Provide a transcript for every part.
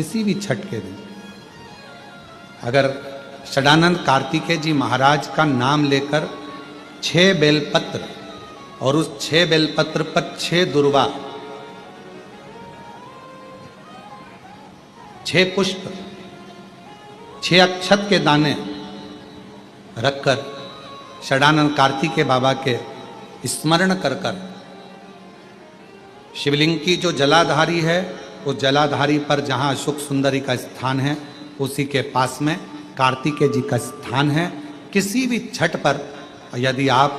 किसी भी छठ के दिन अगर षडानंद कार्तिकेय जी महाराज का नाम लेकर 6 बेलपत्र और उस 6 बेलपत्र पर 6 दुर्वा, 6 पुष्प, 6 अक्षत के दाने रखकर षडानंद कार्तिकेय बाबा के स्मरण कर शिवलिंग की जो जलाधारी है उस जलाधारी पर जहाँ अशोक सुंदरी का स्थान है उसी के पास में कार्तिकेय जी का स्थान है। किसी भी छठ पर यदि आप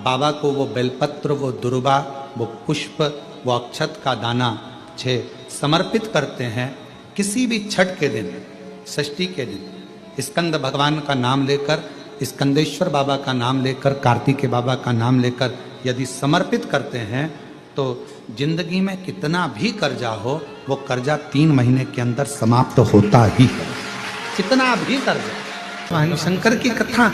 बाबा को वो बेलपत्र, वो दुर्वा, वो पुष्प, वो अक्षत का दाना 6 समर्पित करते हैं, किसी भी छठ के दिन, षष्ठी के दिन स्कंद भगवान का नाम लेकर, स्कंदेश्वर बाबा का नाम लेकर, कार्तिकेय बाबा का नाम लेकर यदि समर्पित करते हैं तो जिंदगी में कितना भी कर्जा हो वो कर्जा 3 महीने के अंदर समाप्त होता ही है। कितना भी कर्जा। शंकर की कथा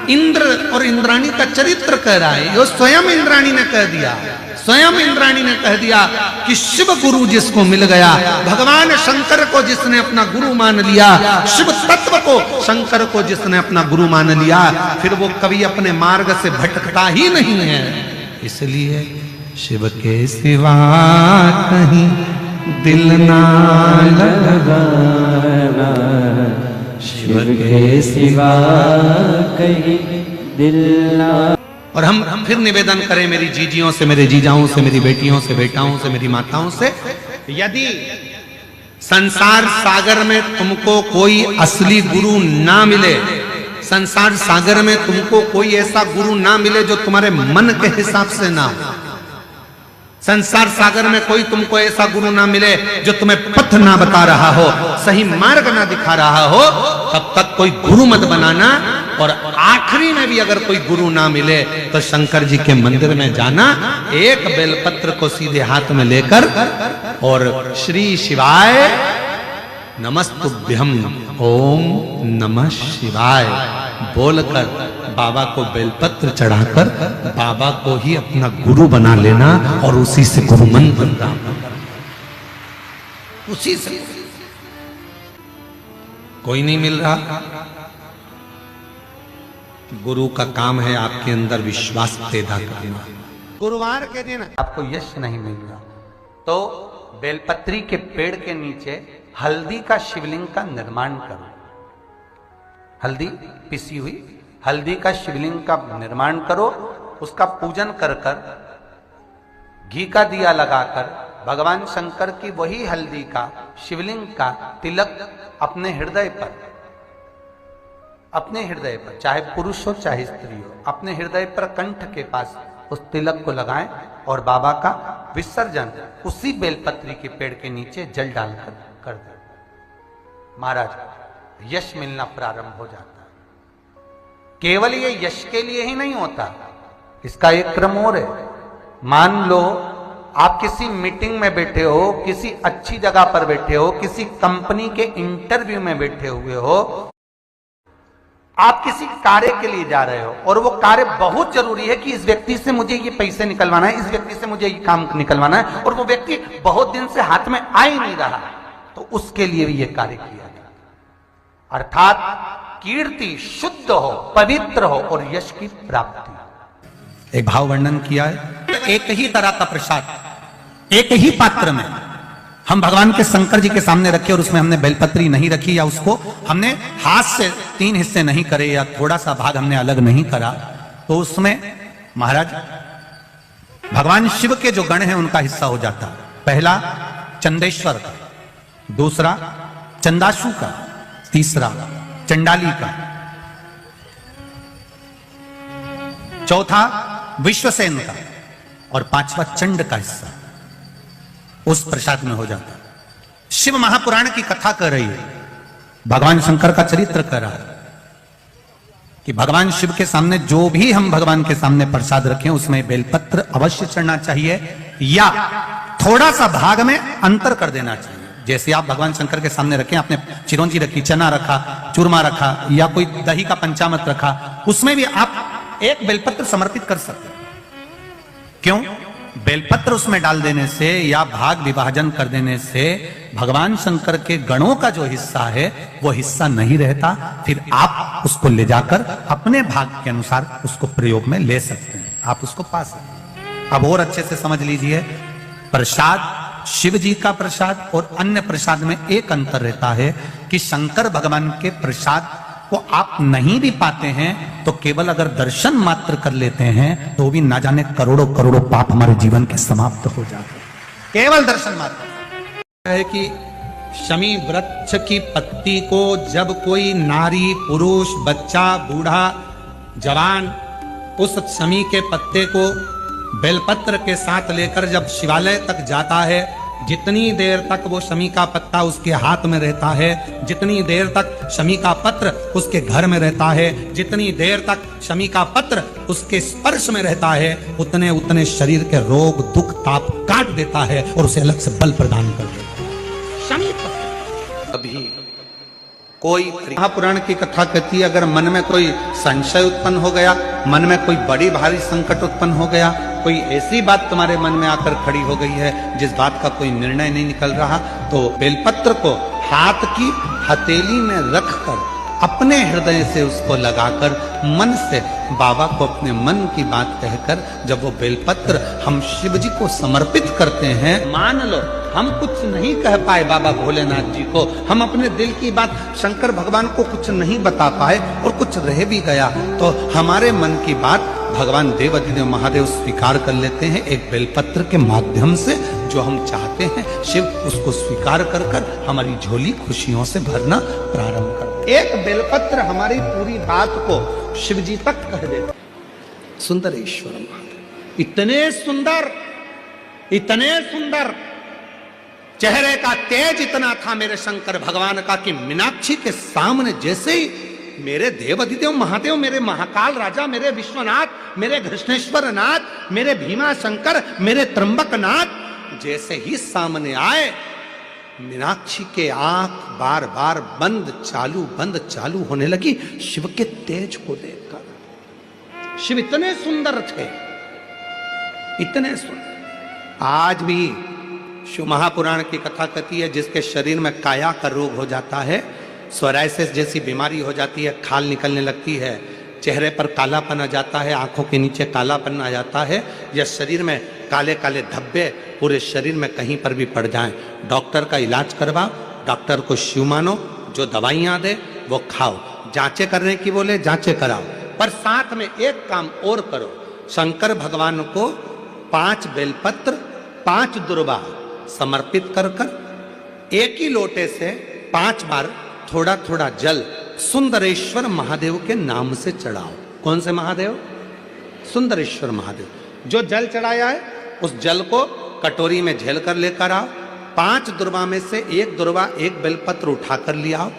इंद्र और इंद्राणी का चरित्र कह रहा है। यो स्वयं इंद्राणी ने कह दिया, स्वयं इंद्राणी ने कह दिया कि शिव गुरु जिसको मिल गया, भगवान शंकर को जिसने अपना गुरु मान लिया, शिव तत्व को, शंकर को जिसने अपना गुरु मान लिया, फिर वो कभी अपने मार्ग से भटकता ही नहीं है। इसलिए शिव के सिवा कहीं दिल ना लगाना, शिव के सिवा कहीं दिल ना। और हम फिर निवेदन करें मेरी जीजियों से, मेरे जीजाओं से, मेरी बेटियों से, बेटाओं से, मेरी माताओं से, यदि संसार सागर में तुमको कोई असली गुरु ना मिले, संसार सागर में तुमको कोई ऐसा गुरु ना मिले जो तुम्हारे मन के हिसाब से ना हो, संसार सागर में कोई तुमको ऐसा गुरु ना मिले जो तुम्हें पथ ना बता रहा हो, सही मार्ग ना दिखा रहा हो, तब तक कोई गुरु मत बनाना। और आखिरी में भी अगर कोई गुरु ना मिले तो शंकर जी के मंदिर में जाना, एक बेलपत्र को सीधे हाथ में लेकर और श्री शिवाय नमस्तुभ्यम ओम नमः शिवाय बोलकर बाबा को बेलपत्र चढ़ाकर बाबा को ही अपना गुरु बना लेना और उसी से गुरु मंत्र बनना, उसी से। कोई नहीं मिल रहा, गुरु का काम है आपके अंदर विश्वास पैदा करना। गुरुवार के दिन आपको यश नहीं मिल रहा तो बेलपत्री के पेड़ के नीचे हल्दी का शिवलिंग का निर्माण करो। हल्दी पिसी हुई हल्दी का शिवलिंग का निर्माण करो, उसका पूजन कर कर घी का दिया लगाकर भगवान शंकर की वही हल्दी का शिवलिंग का तिलक अपने हृदय पर, अपने हृदय पर, चाहे पुरुष हो चाहे स्त्री हो, अपने हृदय पर कंठ के पास उस तिलक को लगाएं और बाबा का विसर्जन उसी बेलपत्री के पेड़ के नीचे जल डालकर कर दें। महाराज यश मिलना प्रारंभ हो जाता है। केवल ये यश के लिए ही नहीं होता, इसका एक क्रम और है। मान लो आप किसी मीटिंग में बैठे हो, किसी अच्छी जगह पर बैठे हो, किसी कंपनी के इंटरव्यू में बैठे हुए हो, आप किसी कार्य के लिए जा रहे हो और वो कार्य बहुत जरूरी है कि इस व्यक्ति से मुझे ये पैसे निकलवाना है, इस व्यक्ति से मुझे ये काम निकलवाना है, और वो व्यक्ति बहुत दिन से हाथ में आ ही नहीं रहा, तो उसके लिए भी ये कार्य किया जाता है। अर्थात कीर्ति शुद्ध हो, पवित्र हो और यश की प्राप्ति। एक भाव वर्णन किया है। एक ही तरह का प्रसाद एक ही पात्र में हम भगवान के शंकर जी के सामने रखे और उसमें हमने बेलपत्री नहीं रखी, या उसको हमने हाथ से 3 हिस्से नहीं करे, या थोड़ा सा भाग हमने अलग नहीं करा, तो उसमें महाराज भगवान शिव के जो गण हैं उनका हिस्सा हो जाता। पहला चंदेश्वर का, दूसरा चंदाशु का, तीसरा चंडाली का, चौथा विश्वसेन का और 5वां चंड का हिस्सा उस प्रसाद में हो जाता। शिव महापुराण की कथा कर रही है, भगवान शंकर का चरित्र कर रहा है कि भगवान शिव के सामने जो भी हम भगवान के सामने प्रसाद रखें उसमें बेलपत्र अवश्य चढ़ना चाहिए, या थोड़ा सा भाग में अंतर कर देना चाहिए। जैसे आप भगवान शंकर के सामने रखें, आपने चिरौंजी रखी, चना रखा, चूरमा रखा, या कोई दही का पंचामृत रखा, उसमें भी आप एक बेलपत्र समर्पित कर सकते हैं। क्यों? बेलपत्र उसमें डाल देने से या भाग विभाजन कर देने से भगवान शंकर के गणों का जो हिस्सा है वो हिस्सा नहीं रहता। फिर आप उसको ले जाकर अपने भाग के अनुसार उसको प्रयोग में ले सकते हैं, आप उसको पा सकते हैं। अब और अच्छे से समझ लीजिए, प्रसाद शिव जी का प्रसाद और अन्य प्रसाद में एक अंतर रहता है कि शंकर भगवान के प्रसाद को आप नहीं भी पाते हैं तो केवल अगर दर्शन मात्र कर लेते हैं तो भी ना जाने करोड़ों करोड़ों पाप हमारे जीवन के समाप्त हो जाते हैं, केवल दर्शन मात्र। है कि शमी वृक्ष की पत्ती को जब कोई नारी, पुरुष, बच्चा, बूढ़ा, जवान उस शमी के पत्ते को बेलपत्र के साथ लेकर जब शिवालय तक जाता है, जितनी देर तक वो शमी का पत्ता उसके हाथ में रहता है, जितनी देर तक शमी का पत्र उसके घर में रहता है, जितनी देर तक शमी का पत्र उसके स्पर्श में रहता है, उतने उतने शरीर के रोग, दुख, ताप काट देता है और उसे अलग से बल प्रदान कर देता है। शमी पत्र अभी कोई महापुराण की कथा कहती है, अगर मन में कोई संशय उत्पन्न हो गया, मन में कोई बड़ी भारी संकट उत्पन्न हो गया, कोई ऐसी बात तुम्हारे मन में आकर खड़ी हो गई है जिस बात का कोई निर्णय नहीं निकल रहा, तो बेलपत्र को हाथ की हथेली में रखकर अपने हृदय से उसको लगाकर मन से बाबा को अपने मन की बात कहकर जब वो बेलपत्र हम शिव जी को समर्पित करते हैं, मान लो हम कुछ नहीं कह पाए बाबा भोलेनाथ जी को, हम अपने दिल की बात शंकर भगवान को कुछ नहीं बता पाए और कुछ रह भी गया, तो हमारे मन की बात भगवान देवाधिदेव महादेव स्वीकार कर लेते हैं एक बेलपत्र के माध्यम से। जो हम चाहते हैं शिव उसको स्वीकार कर कर हमारी झोली खुशियों से भरना प्रारंभ कर। एक बेलपत्र हमारी पूरी बात को शिव जी तक कह देता। सुंदरेश्वर महादेव इतने सुंदर चेहरे का तेज इतना था मेरे शंकर भगवान का कि मीनाक्षी के सामने जैसे ही मेरे देवाधिदेव महादेव, मेरे महाकाल राजा, मेरे विश्वनाथ, मेरे कृष्णेश्वर नाथ, मेरे भीमा शंकर, मेरे त्र्यंबक नाथ जैसे ही सामने आए, मीनाक्षी के आंख बार बार बंद चालू होने लगी शिव के तेज को देखकर। शिव इतने सुंदर थे, इतने सुंदर। आज भी शिव महापुराण की कथा कहती है जिसके शरीर में काया का रोग हो जाता है, सोराइसिस जैसी बीमारी हो जाती है, खाल निकलने लगती है, चेहरे पर कालापन आ जाता है, आंखों के नीचे कालापन आ जाता है, या शरीर में काले काले धब्बे पूरे शरीर में कहीं पर भी पड़ जाएं, डॉक्टर का इलाज करवाओ, डॉक्टर को शिव मानो, जो दवाइयां दे वो खाओ, जांचें करने की बोले जांचें कराओ, पर साथ में एक काम और करो, शंकर भगवान को 5 बेलपत्र 5 दुर्वा समर्पित कर कर एक ही लोटे से 5 बार थोड़ा थोड़ा जल सुंदरेश्वर महादेव के नाम से चढ़ाओ। कौन से महादेव? सुंदरेश्वर महादेव। जो जल चढ़ाया है उस जल को कटोरी में झेल कर लेकर आओ, 5 दुर्वा में से एक दुर्वा एक बेलपत्र उठाकर ले आओ,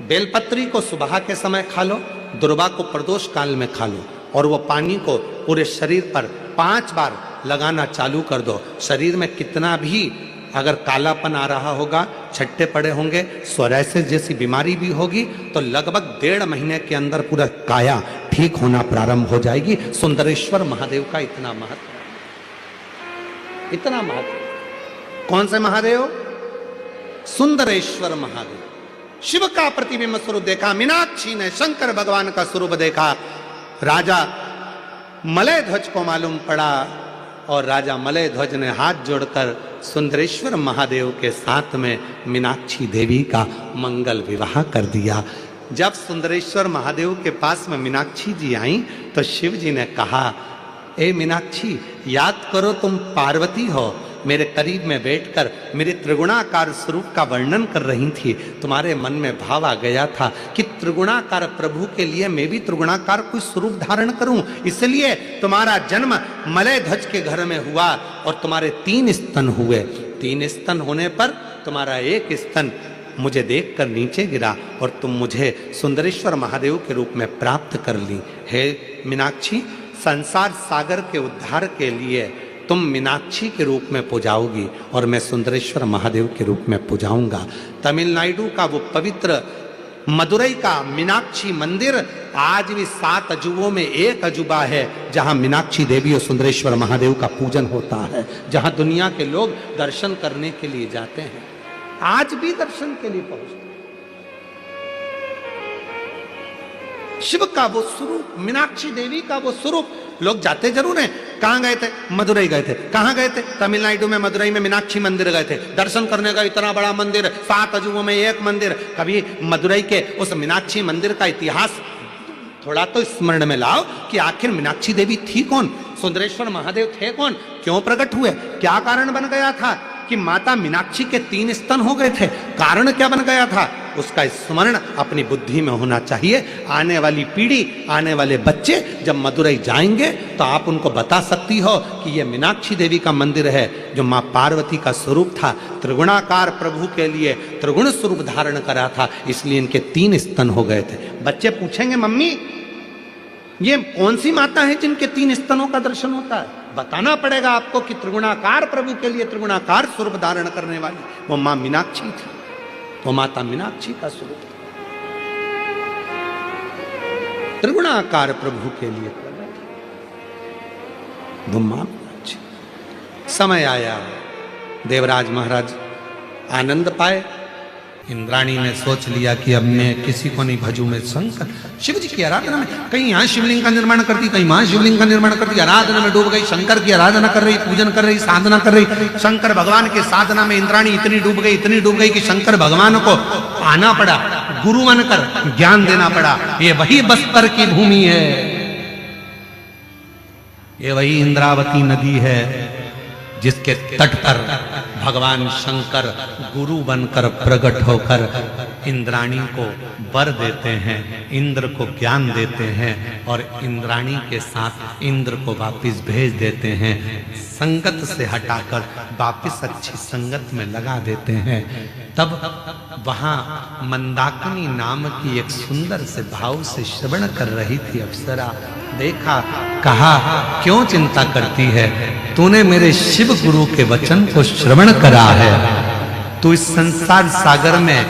बेलपत्री को सुबह के समय खा लो, दुर्वा को प्रदोष काल में खा लो, और वो पानी को पूरे शरीर पर 5 बार लगाना चालू कर दो। शरीर में कितना भी अगर कालापन आ रहा होगा, छट्टे पड़े होंगे, सोराइसिस जैसी बीमारी भी होगी, तो लगभग 1.5 महीने के अंदर पूरा काया ठीक होना प्रारंभ हो जाएगी। सुंदरेश्वर महादेव का इतना महत्व, इतना महत्व। कौन से महादेव? सुंदरेश्वर महादेव। शिव का प्रतिबिंब स्वरूप देखा मीनाक्षी ने, शंकर भगवान का स्वरूप देखा, राजा मलय ध्वज को मालूम पड़ा और राजा मलय ध्वज ने हाथ जोड़कर सुंदरेश्वर महादेव के साथ में मीनाक्षी देवी का मंगल विवाह कर दिया। जब सुंदरेश्वर महादेव के पास में मीनाक्षी जी आई तो शिव जी ने कहा, ए मीनाक्षी, याद करो तुम पार्वती हो, मेरे करीब में बैठकर मेरे त्रिगुणाकार स्वरूप का वर्णन कर रही थी, तुम्हारे मन में भाव आ गया था कि त्रिगुणाकार प्रभु के लिए मैं भी त्रिगुणाकार कोई स्वरूप धारण करूं, इसलिए तुम्हारा जन्म मलय ध्वज के घर में हुआ और तुम्हारे 3 स्तन हुए। 3 स्तन होने पर तुम्हारा एक स्तन मुझे देखकर नीचे गिरा और तुम मुझे सुंदरेश्वर महादेव के रूप में प्राप्त कर ली। हे मीनाक्षी, संसार सागर के उद्धार के लिए तुम मीनाक्षी के रूप में पूजाओगी और मैं सुंदरेश्वर महादेव के रूप में पूजाऊंगा। तमिलनाडु का वो पवित्र मदुरई का मीनाक्षी मंदिर आज भी 7 अजूबों में एक अजूबा है, जहां मीनाक्षी देवी और सुंदरेश्वर महादेव का पूजन होता है, जहां दुनिया के लोग दर्शन करने के लिए जाते हैं, आज भी दर्शन के लिए पहुंचते हैं। शिव का वो स्वरूप, मीनाक्षी देवी का वो स्वरूप, लोग जाते जरूर हैं। कहां गए थे? मदुरई गए थे। कहां गए थे? तमिलनाडु में मदुरई में मीनाक्षी मंदिर गए थे दर्शन करने का। इतना बड़ा मंदिर, 7 अजूबों में एक मंदिर। कभी मदुरई के उस मीनाक्षी मंदिर का इतिहास थोड़ा तो स्मरण में लाओ कि आखिर मीनाक्षी देवी थी कौन, सुंदरेश्वर महादेव थे कौन, क्यों प्रकट हुए, क्या कारण बन गया था कि माता मीनाक्षी के 3 स्तन हो गए थे, कारण क्या बन गया था, उसका स्मरण अपनी बुद्धि में होना चाहिए। आने वाली पीढ़ी, आने वाले बच्चे जब मदुरई जाएंगे तो आप उनको बता सकती हो कि यह मीनाक्षी देवी का मंदिर है, जो मां पार्वती का स्वरूप था, त्रिगुणाकार प्रभु के लिए त्रिगुण स्वरूप धारण करा था, इसलिए इनके 3 स्तन हो गए थे। बच्चे पूछेंगे मम्मी ये कौन सी माता है जिनके 3 स्तनों का दर्शन होता है? बताना पड़ेगा आपको कि त्रिगुणाकार प्रभु के लिए त्रिगुणाकार स्वरूप धारण करने वाली वो मां मीनाक्षी थी, वो माता मीनाक्षी का स्वरूप था। त्रिगुणाकार प्रभु के लिए वो मां मीनाक्षी। समय आया, देवराज महाराज आनंद पाए। इंद्राणी ने सोच लिया कि अब मैं किसी को नहीं भजू, मैं शंकर शिव जी की आराधना में, कहीं यहाँ शिवलिंग का निर्माण करती, कहीं वहां शिवलिंग का निर्माण करती, आराधना में डूब गई, शंकर की आराधना कर रही, पूजन कर रही, साधना कर रही। शंकर भगवान की साधना में इंद्राणी इतनी डूब गई कि शंकर भगवान को आना पड़ा, गुरु बनकर ज्ञान देना पड़ा। ये वही बस्तर की भूमि है, ये वही इंद्रावती नदी है जिसके तट पर भगवान शंकर गुरु बनकर प्रकट होकर इंद्राणी को वर देते हैं, इंद्र को ज्ञान देते हैं और इंद्राणी के साथ इंद्र को वापस भेज देते हैं, संगत से हटाकर वापस अच्छी संगत में लगा देते हैं। तब वहां मंदाकिनी नाम की एक सुंदर से भाव से श्रवण कर रही थी अप्सरा। देखा, कहा क्यों चिंता करती है, तूने मेरे शिव गुरु के वचन को श्रवण करा है, तू इस संसार सागर में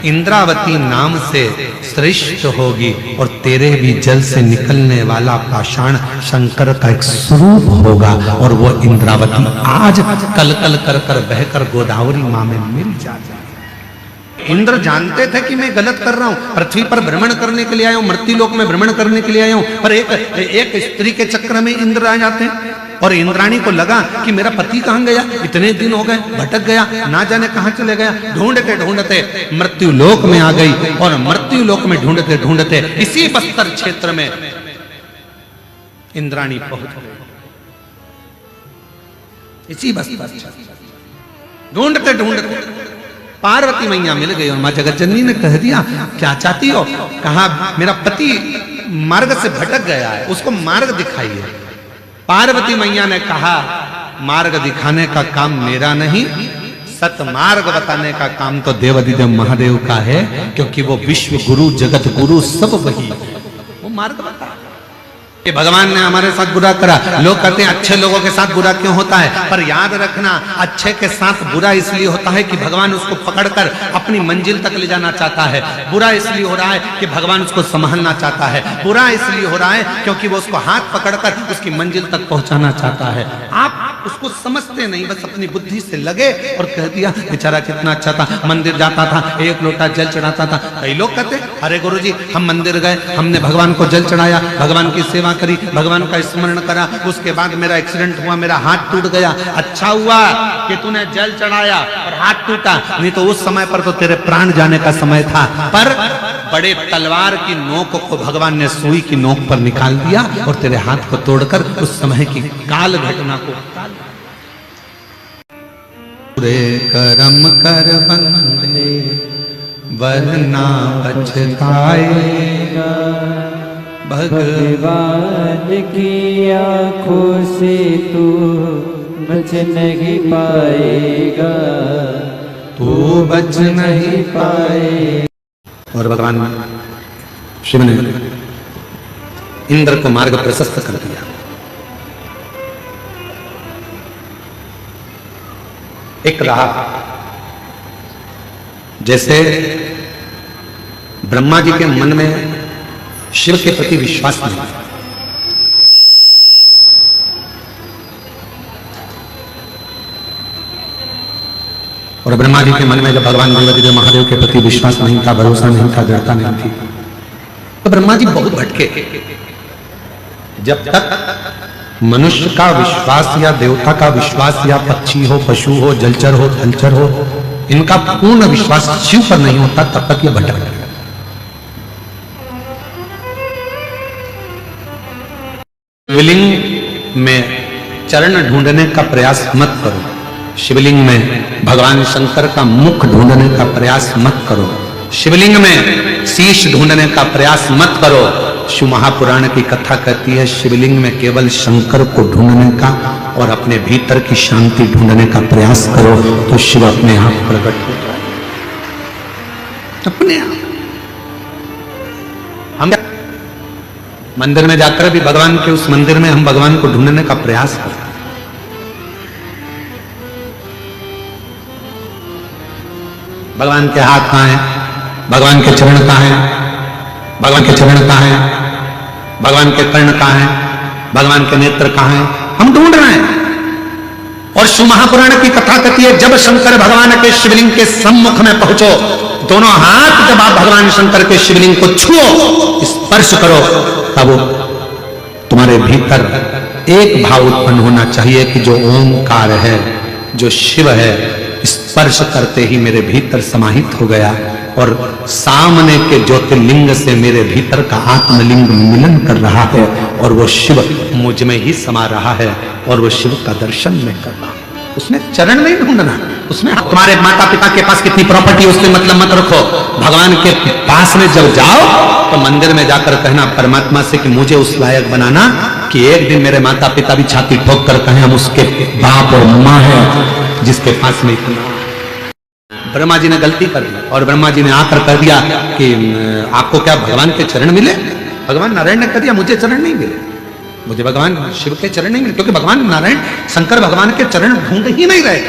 इंद्रावती नाम से श्रेष्ठ होगी और तेरे भी जल से निकलने वाला पाषाण शंकर का एक स्वरूप होगा और वो इंद्रावती आज कल कल कर कर बहकर गोदावरी मां में मिल जाएगी। इंद्र जानते थे कि मैं गलत कर रहा हूं, पृथ्वी पर भ्रमण करने के लिए आया हूं, मृत्युलोक में भ्रमण करने के लिए आया हूं, पर एक स्त्री के चक्र में इंद्र आ जाते हैं। और इंद्राणी को लगा कि मेरा पति कहां गया, इतने दिन हो गए, भटक गया, ना जाने कहां चले गया। ढूंढते ढूंढते मृत्युलोक में आ गई और मृत्युलोक में ढूंढते ढूंढते इसी बस्तर क्षेत्र में इंद्राणी पहुंच गई, इसी बस्तर ढूंढते ढूंढते पार्वती मैया मिल गई और मां जगतजननी ने कह दिया क्या चाहती हो? कहा मेरा पति मार्ग से भटक गया है, उसको मार्ग दिखाइए। पार्वती मैया ने कहा मार्ग दिखाने का काम मेरा नहीं, सतमार्ग बताने का काम तो देवाधिदेव महादेव का है, क्योंकि वो विश्व गुरु जगत गुरु सब वही, वो मार्ग बता। कि भगवान ने हमारे साथ बुरा करा, लोग कहते हैं अच्छे लोगों के साथ बुरा क्यों होता है, पर याद रखना अच्छे के साथ बुरा इसलिए होता है कि भगवान उसको पकड़कर अपनी मंजिल तक ले जाना चाहता है। बुरा इसलिए हो रहा है कि भगवान उसको संभालना चाहता है, बुरा इसलिए हो रहा है क्योंकि वो उसको हाथ पकड़कर उसकी मंजिल तक पहुंचाना चाहता है। आप उसको समझते नहीं, बस अपनी बुद्धि से लगे और कह दिया बेचारा कितना अच्छा था, मंदिर जाता था, 1 लोटा जल चढ़ाता था। कई लोग कहते अरे गुरुजी हम मंदिर गए, हमने भगवान को जल चढ़ाया, भगवान की सेवा करी, भगवान का स्मरण करा, उसके बाद मेरा एक्सीडेंट हुआ, मेरा हाथ टूट गया। अच्छा हुआ कि तूने जल चढ़ाया और हाथ टूटा, नहीं तो उस समय पर तो तेरे प्राण जाने का समय था। पर बड़े तलवार की नोक को भगवान ने सुई की नोक पर निकाल दिया और तेरे हाथ को तोड़कर उस समय की काल घटना को पूरे कर्म कर बंदे वरना पछताएगा, भगवान की आंखों से तू बच नहीं पाएगा, तू बच नहीं पाए। और भगवान शिव ने इंद्र को मार्ग प्रशस्त कर दिया। एक रहा जैसे ब्रह्मा जी के मन में शिव के प्रति विश्वास नहीं है। और ब्रह्मा जी के मन में जब भगवान देवादिदेव महादेव के प्रति विश्वास नहीं था, भरोसा नहीं था, दृढ़ता नहीं थी, तो ब्रह्मा जी बहुत भटके। जब तक मनुष्य का विश्वास या देवता का विश्वास या पक्षी हो, पशु हो, जलचर हो, थलचर हो, इनका पूर्ण विश्वास शिव पर नहीं होता, तब तक ये भटक गया। शिवलिंग में चरण ढूंढने का प्रयास मत करो। शिवलिंग में भगवान शंकर का मुख ढूंढने का प्रयास मत करो। शिवलिंग में शीश ढूंढने का प्रयास मत करो। शिव महापुराण की कथा कहती है शिवलिंग में केवल शंकर को ढूंढने का और अपने भीतर की शांति ढूंढने का प्रयास करो तो शिव अपने आप प्रकट हो जाए, अपने आप। हम मंदिर में जाकर भी भगवान के उस मंदिर में हम भगवान को ढूंढने का प्रयास करते हैं। भगवान के हाथ कहां हैं, भगवान के चरण कहां हैं, भगवान के चरण कहां हैं, भगवान के कर्ण कहां हैं, भगवान के नेत्र कहां हैं, हम ढूंढ रहे हैं। और शिव महापुराण की कथा कहती है जब शंकर भगवान के शिवलिंग के सम्मुख में पहुंचो, दोनों हाथ जब आप भगवान शंकर के शिवलिंग को छुओ, स्पर्श करो, तब तुम्हारे भीतर एक भाव उत्पन्न होना चाहिए कि जो ओंकार है, जो शिव है, स्पर्श करते ही मेरे भीतर समाहित हो गया और सामने के ज्योतिर्लिंग से मेरे भीतर का आत्मलिंग मिलन कर रहा है और वो शिव मुझ में ही समा रहा है और वो शिव का दर्शन मैं कर रहा हूं। उसमें चरण नहीं ढूंढना, उसमें तुम्हारे माता पिता के पास कितनी प्रॉपर्टी उससे मतलब मत रखो। भगवान के पास में जब जाओ तो मंदिर में जाकर कहना परमात्मा से कि मुझे उस लायक बनाना कि एक दिन मेरे माता पिता भी छाती ठोक कर कहें हम उसके बाप और माँ है जिसके पास में इतना। ब्रह्मा जी ने गलती कर दी और ब्रह्मा जी ने आकर कर दिया कि आपको क्या भगवान के चरण मिले? भगवान नारायण ने कह दिया मुझे चरण नहीं मिले, मुझे भगवान शिव के चरण नहीं मिले, क्योंकि भगवान नारायण शंकर भगवान के चरण ढूंढ ही नहीं रहे,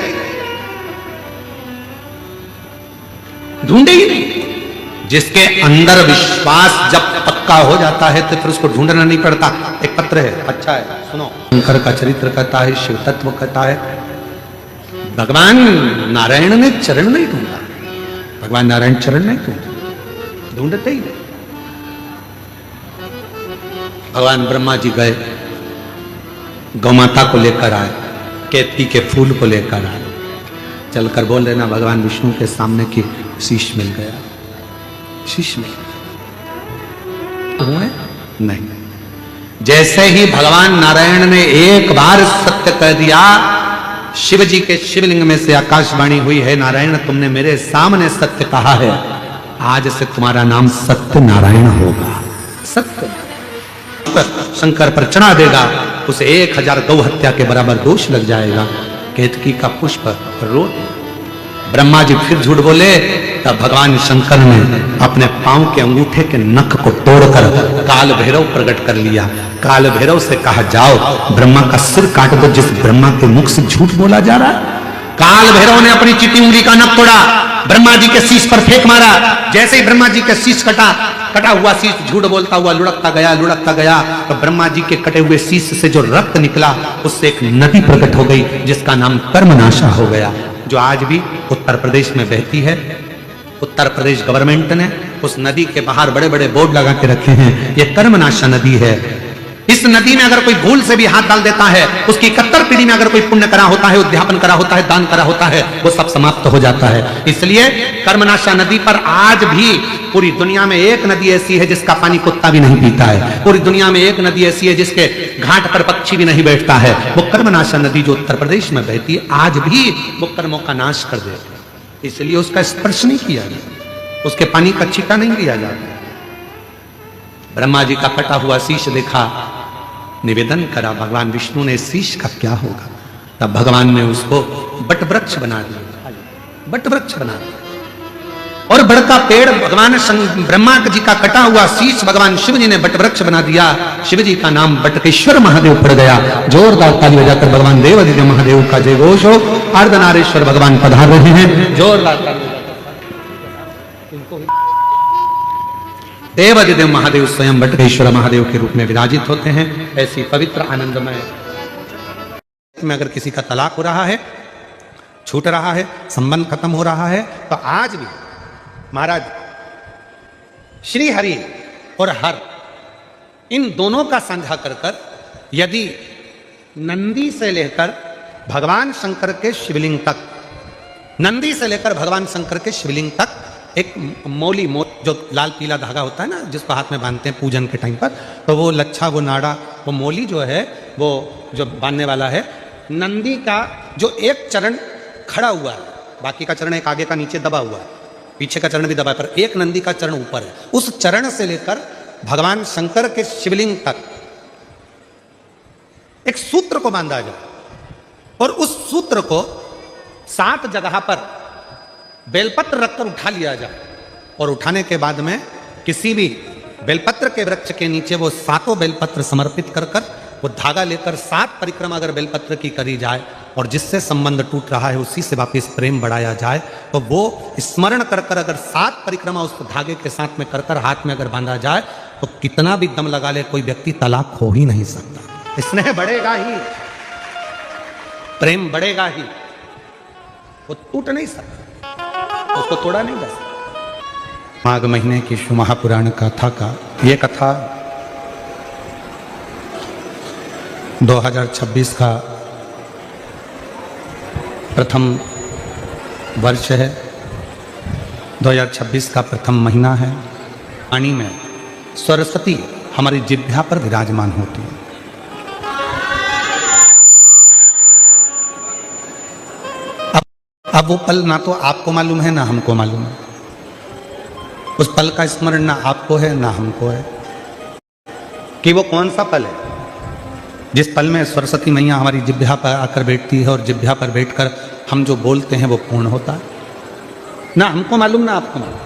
ढूंढे ही नहीं। जिसके अंदर विश्वास जब पक्का हो जाता है तो फिर उसको ढूंढना नहीं पड़ता। एक पत्र है, अच्छा है, सुनो। शंकर का चरित्र कहता है, शिव तत्व कहता है, भगवान नारायण ने चरण नहीं ढूंढा, भगवान नारायण चरण नहीं ढूंढते, ढूंढते ही नहीं। भगवान ब्रह्मा जी गए, गौमाता को लेकर आए, केतकी के फूल को लेकर आए, चलकर बोल रहे ना भगवान विष्णु के सामने की शीश मिल गया, शीश मिल गया नहीं। जैसे ही भगवान नारायण ने एक बार सत्य कह दिया, शिव जी के शिवलिंग में से आकाशवाणी हुई है नारायण तुमने मेरे सामने सत्य कहा है, आज से तुम्हारा नाम सत्य नारायण होगा। सत्य शंकर पर चढ़ा देगा, उसे 1000 गौ हत्या के बराबर दोष लग जाएगा। केतकी का पुष्प रो। ब्रह्मा जी फिर झूठ बोले, तब भगवान शंकर ने अपने पांव के अंगूठे के नख को तोड़कर काल भैरव प्रकट कर लिया। काल भैरव से कहा जाओ ब्रह्मा का सिर काट दो जिस ब्रह्मा के मुख से झूठ बोला जा रहा है। काल भैरव ने अपनी चिटी उंगली का नख तोड़ा, ब्रह्मा जी के शीश पर फेंक मारा। जैसे ही ब्रह्मा जी के शीश कटा हुआ शीश झूठ बोलता हुआ लुढ़कता गया तो ब्रह्मा जी के कटे हुए शीश से जो रक्त निकला उससे एक नदी प्रकट हो गई जिसका नाम कर्मनाशा हो गया, जो आज भी उत्तर प्रदेश में बहती है। उत्तर प्रदेश गवर्नमेंट ने उस नदी के बाहर बड़े बड़े बोर्ड लगा के रखे हैं, यह कर्मनाशा नदी है। इस नदी में अगर कोई भूल से भी हाथ डाल देता है, उसकी 71 पीढ़ी में अगर कोई पुण्य करा होता है, उद्यापन करा होता है, दान करा होता है, वो सब समाप्त हो जाता है। इसलिए कर्मनाशा नदी पर आज भी पूरी दुनिया में एक नदी ऐसी है जिसका पानी कुत्ता भी नहीं पीता है। पूरी दुनिया में एक नदी ऐसी है जिसके घाट पर पक्षी भी नहीं बैठता है, वो कर्मनाशा नदी जो उत्तर प्रदेश में बहती है। आज भी वो कर्मों का नाश कर देती है, इसलिए उसका स्पर्श नहीं किया जाता, उसके पानी का छींटा नहीं लिया जाता। ब्रह्मा जी का कटा हुआ शीश देखा, निवेदन करा भगवान विष्णु ने शीश का क्या होगा। तब भगवान ने उसको बट वृक्ष बना दिया, बट वृक्ष बना दिया। और बड़का पेड़ भगवान ब्रह्मा जी का कटा हुआ शीश भगवान शिव जी ने बट वृक्ष बना दिया। शिव जी का नाम बटकेश्वर महादेव पड़ गया। जोरदार ताली बजाकर भगवान देवादिदेव महादेव का जय घोष हो। अर्धनारेश्वर भगवान पधार रहे हैं, जोरदार ताली बजाकर। देवादिदेव महादेव स्वयं बटकेश्वर महादेव के रूप में विराजित होते हैं। ऐसी पवित्र आनंदमय में अगर किसी का तलाक हो रहा है, छूट रहा है, संबंध खत्म हो रहा है, तो आज भी महाराज श्री हरि और हर इन दोनों का साझा कर कर यदि नंदी से लेकर भगवान शंकर के शिवलिंग तक, नंदी से लेकर भगवान शंकर के शिवलिंग तक एक मौली जो लाल पीला धागा होता है ना, जिसको हाथ में बांधते हैं पूजन के टाइम पर, तो वो लच्छा, वो नाड़ा, वो मौली जो है, वो जो बांधने वाला है, नंदी का जो एक चरण खड़ा हुआ है, बाकी का चरण एक आगे का नीचे दबा हुआ है, पीछे का चरण भी दबा है, पर एक नंदी का चरण ऊपर है। उस चरण से लेकर भगवान शंकर के शिवलिंग तक एक सूत्र को बांधा जाए और उस सूत्र को 7 जगह पर बेलपत्र रखकर उठा लिया जाए, और उठाने के बाद में किसी भी बेलपत्र के वृक्ष के नीचे वो 7 बेलपत्र समर्पित कर कर वो धागा लेकर 7 परिक्रमा अगर बेलपत्र की करी जाए और जिससे संबंध टूट रहा है उसी से वापिस प्रेम बढ़ाया जाए, तो वो स्मरण कर कर अगर 7 परिक्रमा उस धागे के साथ में कर कर हाथ में अगर बांधा जाए, तो कितना भी दम लगा ले कोई व्यक्ति तलाक हो ही नहीं सकता। स्नेह बढ़ेगा ही, प्रेम बढ़ेगा ही, वो टूट नहीं सकता, उसको तोड़ा नहीं जा सकता। माघ महीने की शिव महापुराण कथा का ये कथा 2026 का प्रथम वर्ष है, 2026 का प्रथम महीना है। वाणी में सरस्वती हमारी जिह्वा पर विराजमान होती है। अब वो पल ना तो आपको मालूम है ना हमको मालूम है, उस पल का स्मरण ना आपको है ना हमको है कि वो कौन सा पल है जिस पल में सरस्वती मैया हमारी जिह्वा पर आकर बैठती है और जिह्वा पर बैठकर हम जो बोलते हैं वो पूर्ण होता है। ना हमको मालूम ना आपको मालूम।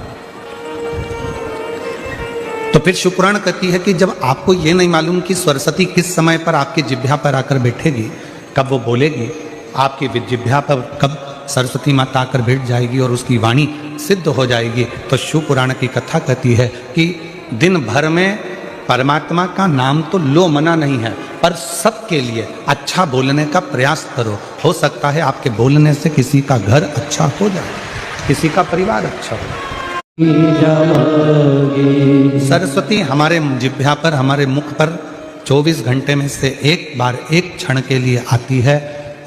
तो फिर शुक्रान कहती है कि जब आपको ये नहीं मालूम कि सरस्वती किस समय पर आपकी जिह्वा पर आकर बैठेगी, कब वो बोलेगी, आपकी जिह्वा पर कब सरस्वती माता आकर बैठ जाएगी और उसकी वाणी सिद्ध हो जाएगी, तो शिव पुराण की कथा कहती है कि दिन भर में परमात्मा का नाम तो लो मना नहीं है, पर सबके लिए अच्छा बोलने का प्रयास करो। हो सकता है आपके बोलने से किसी का घर अच्छा हो जाए, किसी का परिवार अच्छा हो। सरस्वती हमारे जिह्वा पर, हमारे मुख पर 24 घंटे में से एक बार, एक क्षण के लिए आती है।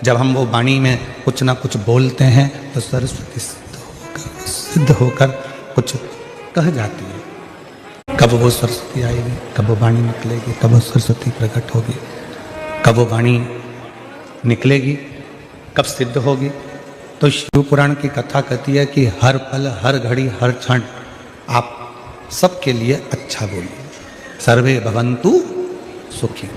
जब हम वो वाणी में कुछ ना कुछ बोलते हैं तो सरस्वती सिद्ध होकर कुछ कह जाती है। कब वो सरस्वती आएगी, कब वो वाणी निकलेगी, कब वो सरस्वती प्रकट होगी, कब वो वाणी निकलेगी, कब सिद्ध होगी। तो शिव पुराण की कथा कहती है कि हर पल, हर घड़ी, हर क्षण आप सबके लिए अच्छा बोलिए। सर्वे भवन्तु सुखी।